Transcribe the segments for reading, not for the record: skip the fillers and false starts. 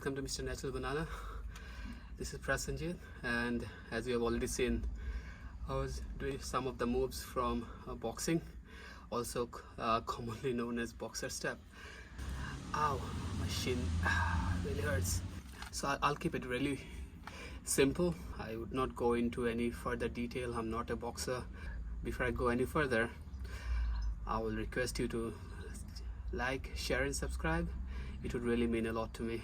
welcome to Mr. Natural Banana. This is Prasanjit, and as you have already seen, I was doing some of the moves from boxing, also commonly known as boxer step. Ow, my shin really hurts. So I'll keep it really simple. I would not go into any further detail. I'm not a boxer. Before I go any further, I will request you to like, share and subscribe. It would really mean a lot to me.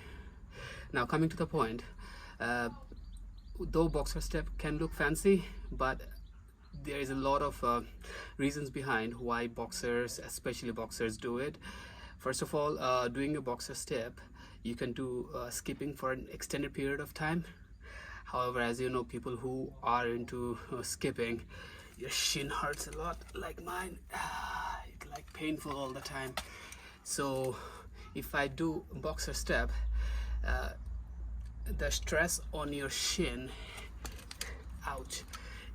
Now coming to the point, though boxer step can look fancy, but there is a lot of reasons behind why boxers, especially boxers, do it. First of all, doing a boxer step, you can do skipping for an extended period of time. However, as you know, people who are into skipping, your shin hurts a lot, like mine. It's like painful all the time. So if I do boxer step, the stress on your shin, ouch,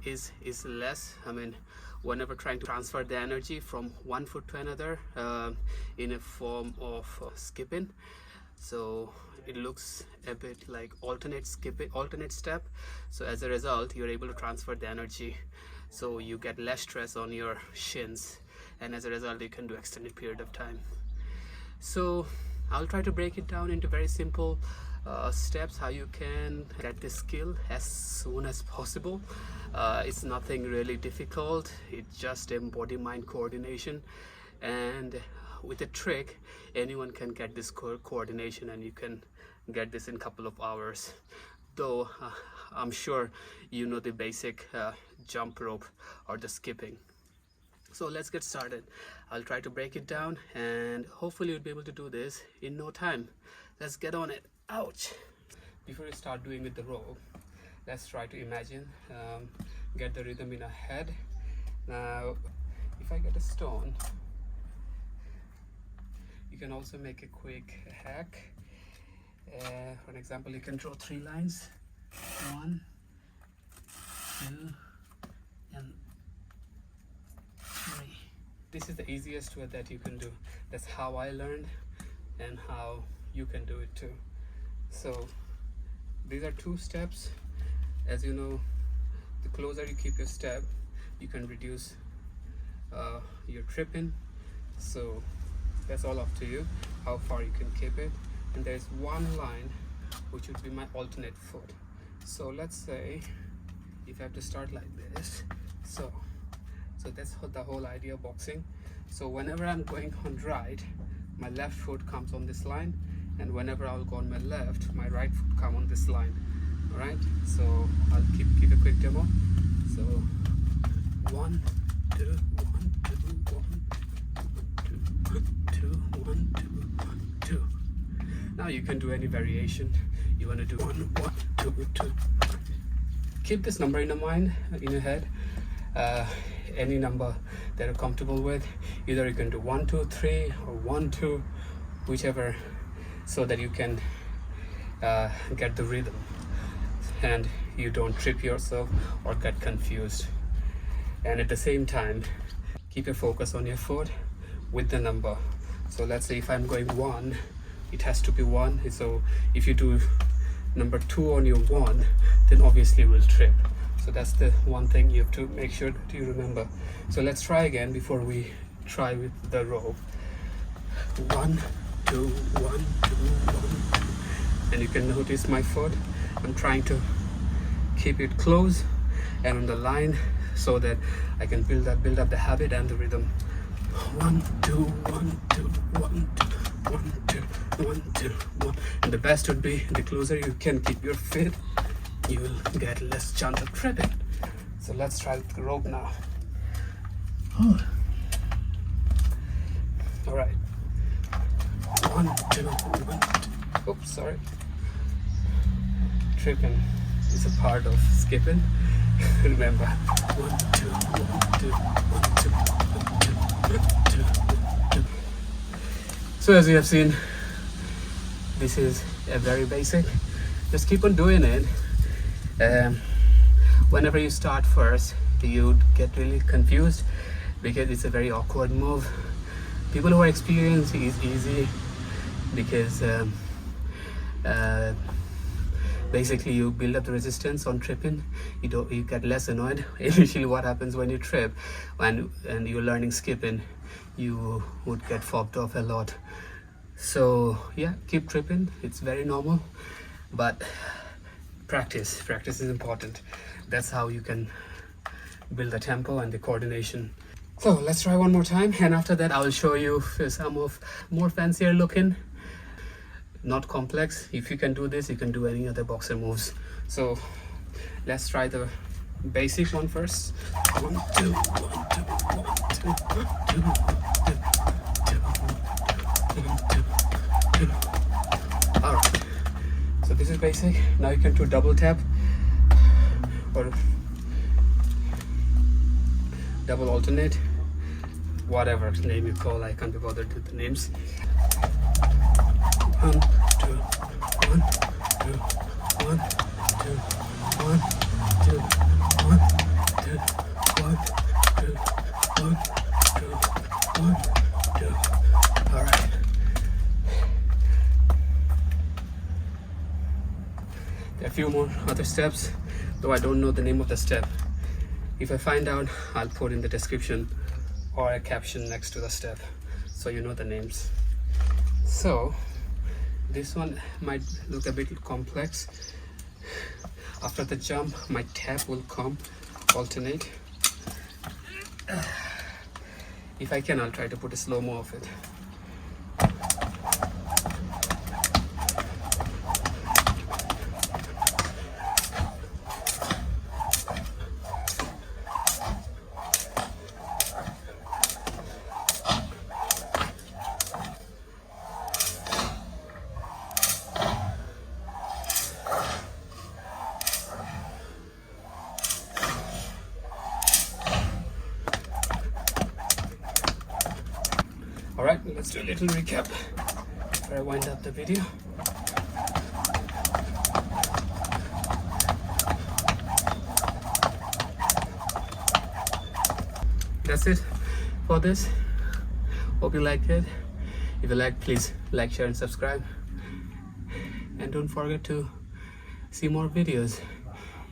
is less. I mean, whenever trying to transfer the energy from one foot to another in a form of skipping, so it looks a bit like alternate step. So as a result, you're able to transfer the energy, so you get less stress on your shins, and as a result you can do extended period of time. So I'll try to break it down into very simple steps how you can get this skill as soon as possible. It's nothing really difficult. It's just a body-mind coordination, and with a trick anyone can get this coordination, and you can get this in a couple of hours. Though I'm sure you know the basic jump rope or the skipping. So let's get started. I'll try to break it down, and hopefully you'll be able to do this in no time. Let's get on it. Ouch! Before we start doing with the rope, let's try to imagine, get the rhythm in our head. Now, if I get a stone, you can also make a quick hack. For an example, you can draw 3 lines. 1, 2, and 3. This is the easiest way that you can do. That's how I learned, and how you can do it too. So these are 2 steps. As you know, the closer you keep your step, you can reduce your tripping. So that's all up to you, how far you can keep it. And there's one line which would be my alternate foot. So let's say if I have to start like this, so that's the whole idea of boxing. So whenever I'm going on right, my left foot comes on this line, and whenever I'll go on my left, my right foot come on this line. All right, so I'll give a quick demo. So 1, 2, 1, 2, 1, 2, 1, 2, 1, 2. Now you can do any variation you want to do. 1, 1, 2, 2. Keep this number in your mind, in your head. Any number that you're comfortable with. Either you can do 1, 2, 3 or 1, 2, whichever, so that you can get the rhythm and you don't trip yourself or get confused. And at the same time, keep your focus on your foot with the number. So let's say if I'm going 1, it has to be 1. So if you do number 2 on your 1, then obviously you will trip. So that's the one thing you have to make sure that you remember. So let's try again before we try with the rope. 1, 2, 1, 2, 1, 2. And you can notice my foot. I'm trying to keep it close and on the line, so that I can build up the habit and the rhythm. 1, 2, 1, 2, 1, 2, 1, 2, 1, 2, 1. And the best would be, the closer you can keep your feet, you will get less chance of tripping. So let's try the rope now. All right. 1, 2, 1, 2. Oops, sorry. Tripping is a part of skipping. Remember, 1, 2, 1, 2, 1, 2, 1, 2, 1, 2, 1, 2. So as you have seen, this is a very basic. Just keep on doing it. Whenever you start first, you get really confused because it's a very awkward move. People who are experienced, it's easy because Basically you build up the resistance on tripping. You get less annoyed. Initially what happens when you trip and you're learning skipping, you would get fobbed off a lot. So yeah, keep tripping, it's very normal, but practice is important. That's how you can build the tempo and the coordination. So let's try one more time, and after that I will show you some of more fancier looking, not complex. If you can do this, you can do any other boxer moves. So let's try the basic one first. 1 2 1 2 1 2 2 2 2. All right, so this is basic. Now you can do double tap or double alternate, whatever name you call. I can't be bothered with the names. 1 2 1 2 1 2 1 2 1 2 1 2 1 2 1 2. All right. There are a few more other steps, though I don't know the name of the step. If I find out, I'll put in the description or a caption next to the step so you know the names. So this one might look a bit complex. After the jump, my tap will come, alternate. If I can, I'll try to put a slow-mo of it. Alright, let's do a little recap before I wind up the video. That's it for this. Hope you liked it. If you liked, please like, share and subscribe. And don't forget to see more videos.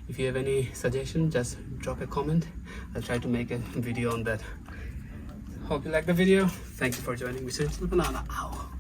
If you have any suggestions, just drop a comment. I'll try to make a video on that. Hope you like the video. Thank you for joining me. MrNaturalBananaI.